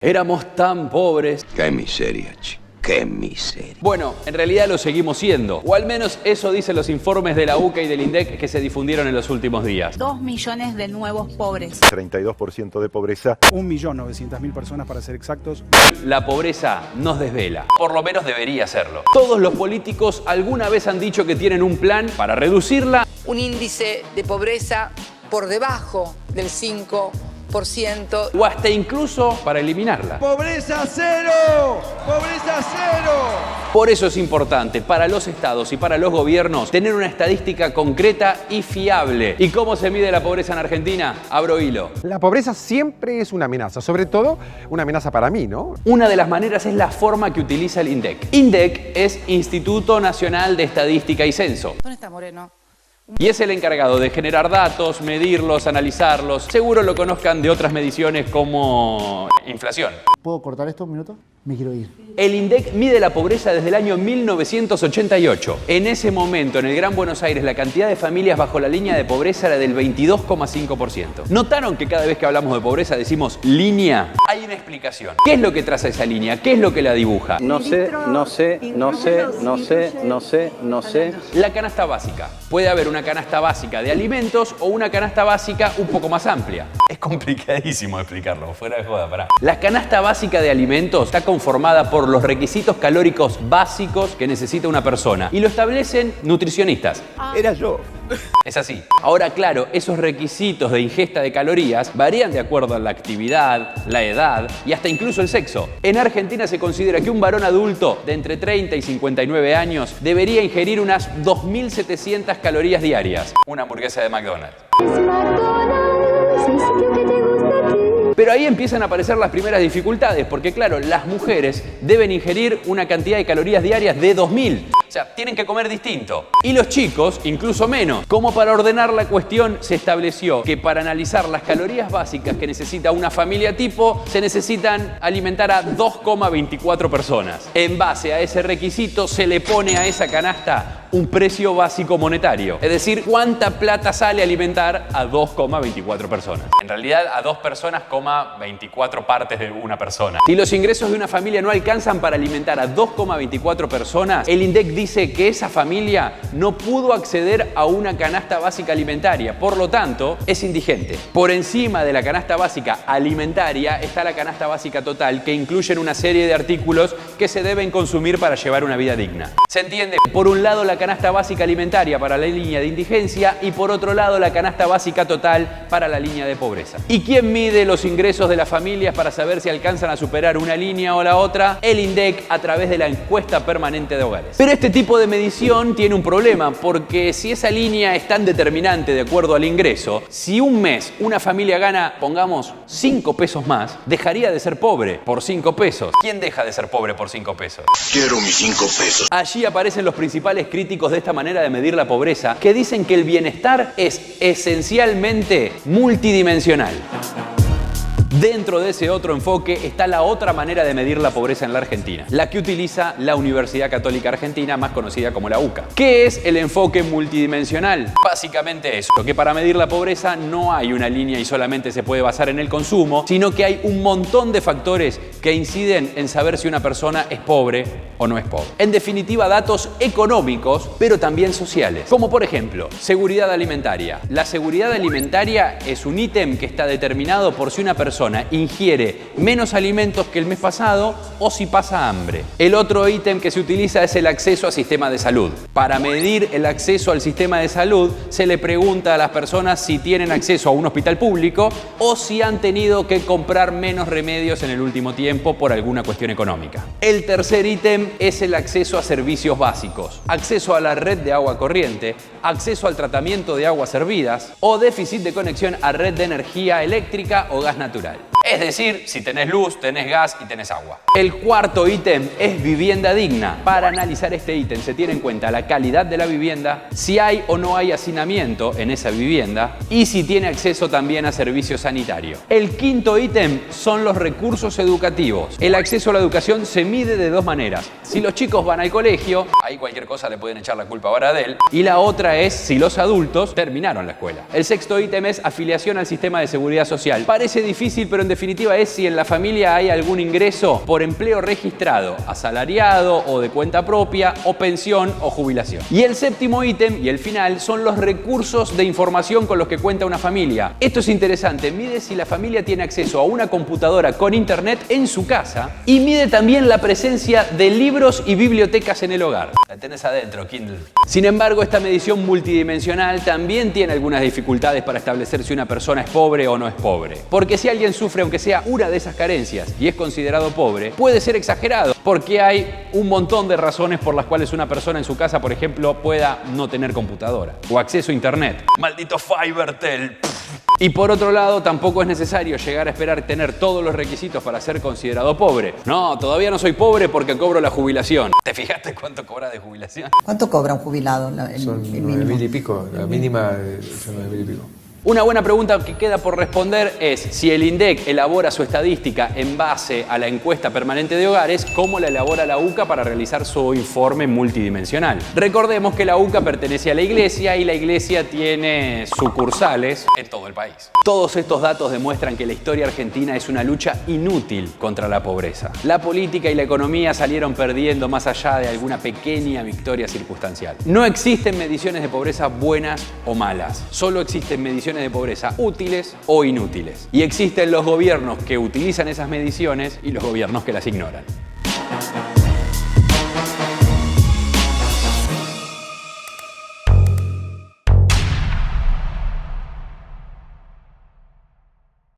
Éramos tan pobres. Qué miseria, chico. ¡Qué miseria! Bueno, en realidad lo seguimos siendo, o al menos eso dicen los informes de la UCA y del INDEC que se difundieron en los últimos días. 2 millones de nuevos pobres. 32% de pobreza. 1.900.000 personas para ser exactos. La pobreza nos desvela, por lo menos debería serlo. Todos los políticos alguna vez han dicho que tienen un plan para reducirla. Un índice de pobreza por debajo del 5%. O hasta incluso para eliminarla. ¡Pobreza cero! ¡Pobreza cero! Por eso es importante para los estados y para los gobiernos tener una estadística concreta y fiable. ¿Y cómo se mide la pobreza en Argentina? Abro hilo. La pobreza siempre es una amenaza, sobre todo una amenaza para mí, ¿no? Una de las maneras es la forma que utiliza el INDEC. INDEC es Instituto Nacional de Estadística y Censo. ¿Dónde está Moreno? Y es el encargado de generar datos, medirlos, analizarlos. Seguro lo conozcan de otras mediciones como inflación. ¿Puedo cortar esto un minuto? Me quiero ir. El INDEC mide la pobreza desde el año 1988. En ese momento, en el Gran Buenos Aires, la cantidad de familias bajo la línea de pobreza era del 22,5%. ¿Notaron que cada vez que hablamos de pobreza decimos línea? Hay una explicación. ¿Qué es lo que traza esa línea? ¿Qué es lo que la dibuja? No sé. La canasta básica. Puede haber una canasta básica de alimentos o una canasta básica un poco más amplia. Es complicadísimo explicarlo, fuera de joda, pará. La canasta básica de alimentos está conformada por los requisitos calóricos básicos que necesita una persona y lo establecen nutricionistas. Era yo. Es así. Ahora, claro, esos requisitos de ingesta de calorías varían de acuerdo a la actividad, la edad y hasta incluso el sexo. En Argentina se considera que un varón adulto de entre 30 y 59 años debería ingerir unas 2.700 calorías diarias. Una hamburguesa de McDonald's. Pero ahí empiezan a aparecer las primeras dificultades, porque claro, las mujeres deben ingerir una cantidad de calorías diarias de 2.000. O sea, tienen que comer distinto. Y los chicos, incluso menos. Como para ordenar la cuestión, se estableció que para analizar las calorías básicas que necesita una familia tipo, se necesitan alimentar a 2,24 personas. En base a ese requisito, se le pone a esa canasta un precio básico monetario. Es decir, cuánta plata sale alimentar a 2,24 personas. En realidad, a 2 personas, 24 partes de una persona. Si los ingresos de una familia no alcanzan para alimentar a 2,24 personas, el INDEC dice que esa familia no pudo acceder a una canasta básica alimentaria. Por lo tanto, es indigente. Por encima de la canasta básica alimentaria está la canasta básica total, que incluye una serie de artículos que se deben consumir para llevar una vida digna. ¿Se entiende? Por un lado, la canasta básica alimentaria para la línea de indigencia y por otro lado, la canasta básica total para la línea de pobreza. ¿Y quién mide los ingresos de las familias para saber si alcanzan a superar una línea o la otra? El INDEC, a través de la encuesta permanente de hogares. Pero este tipo de medición tiene un problema, porque si esa línea es tan determinante de acuerdo al ingreso, si un mes una familia gana, pongamos, 5 pesos más, dejaría de ser pobre por 5 pesos. ¿Quién deja de ser pobre por 5 pesos? Quiero mis 5 pesos. Allí aparecen los principales críticos de esta manera de medir la pobreza, que dicen que el bienestar es esencialmente multidimensional. Dentro de ese otro enfoque está la otra manera de medir la pobreza en la Argentina, la que utiliza la Universidad Católica Argentina, más conocida como la UCA. ¿Qué es el enfoque multidimensional? Básicamente eso, que para medir la pobreza no hay una línea y solamente se puede basar en el consumo, sino que hay un montón de factores que inciden en saber si una persona es pobre o no es pobre. En definitiva, datos económicos, pero también sociales, como por ejemplo, seguridad alimentaria. La seguridad alimentaria es un ítem que está determinado por si una persona ingiere menos alimentos que el mes pasado o si pasa hambre. El otro ítem que se utiliza es el acceso al sistema de salud. Para medir el acceso al sistema de salud, se le pregunta a las personas si tienen acceso a un hospital público o si han tenido que comprar menos remedios en el último tiempo por alguna cuestión económica. El tercer ítem es el acceso a servicios básicos, acceso a la red de agua corriente, acceso al tratamiento de aguas servidas o déficit de conexión a red de energía eléctrica o gas natural. Es decir, si tenés luz, tenés gas y tenés agua. El cuarto ítem es vivienda digna. Para analizar este ítem se tiene en cuenta la calidad de la vivienda, si hay o no hay hacinamiento en esa vivienda y si tiene acceso también a servicios sanitarios. El quinto ítem son los recursos educativos. El acceso a la educación se mide de dos maneras. Si los chicos van al colegio, ahí cualquier cosa le pueden echar la culpa ahora de él. Y la otra es si los adultos terminaron la escuela. El sexto ítem es afiliación al sistema de seguridad social. Parece difícil, pero en definitiva definitiva es si en la familia hay algún ingreso por empleo registrado, asalariado o de cuenta propia, o pensión o jubilación. Y el séptimo ítem y el final son los recursos de información con los que cuenta una familia. Esto es interesante, mide si la familia tiene acceso a una computadora con internet en su casa y mide también la presencia de libros y bibliotecas en el hogar. La tenés adentro, Kindle. Sin embargo, esta medición multidimensional también tiene algunas dificultades para establecer si una persona es pobre o no es pobre. Porque si alguien sufre aunque sea una de esas carencias y es considerado pobre, puede ser exagerado, porque hay un montón de razones por las cuales una persona en su casa, por ejemplo, pueda no tener computadora o acceso a internet. ¡Maldito Fivertel! Y por otro lado, tampoco es necesario llegar a esperar tener todos los requisitos para ser considerado pobre. No, todavía no soy pobre porque cobro la jubilación. ¿Te fijaste cuánto cobra de jubilación? ¿Cuánto cobra un jubilado? Son 9.000 y pico, la mínima son 9.000 y pico. Una buena pregunta que queda por responder es si el INDEC elabora su estadística en base a la encuesta permanente de hogares, ¿cómo la elabora la UCA para realizar su informe multidimensional? Recordemos que la UCA pertenece a la Iglesia y la Iglesia tiene sucursales en todo el país. Todos estos datos demuestran que la historia argentina es una lucha inútil contra la pobreza. La política y la economía salieron perdiendo más allá de alguna pequeña victoria circunstancial. No existen mediciones de pobreza buenas o malas, solo existen mediciones de pobreza útiles o inútiles. Y existen los gobiernos que utilizan esas mediciones y los gobiernos que las ignoran.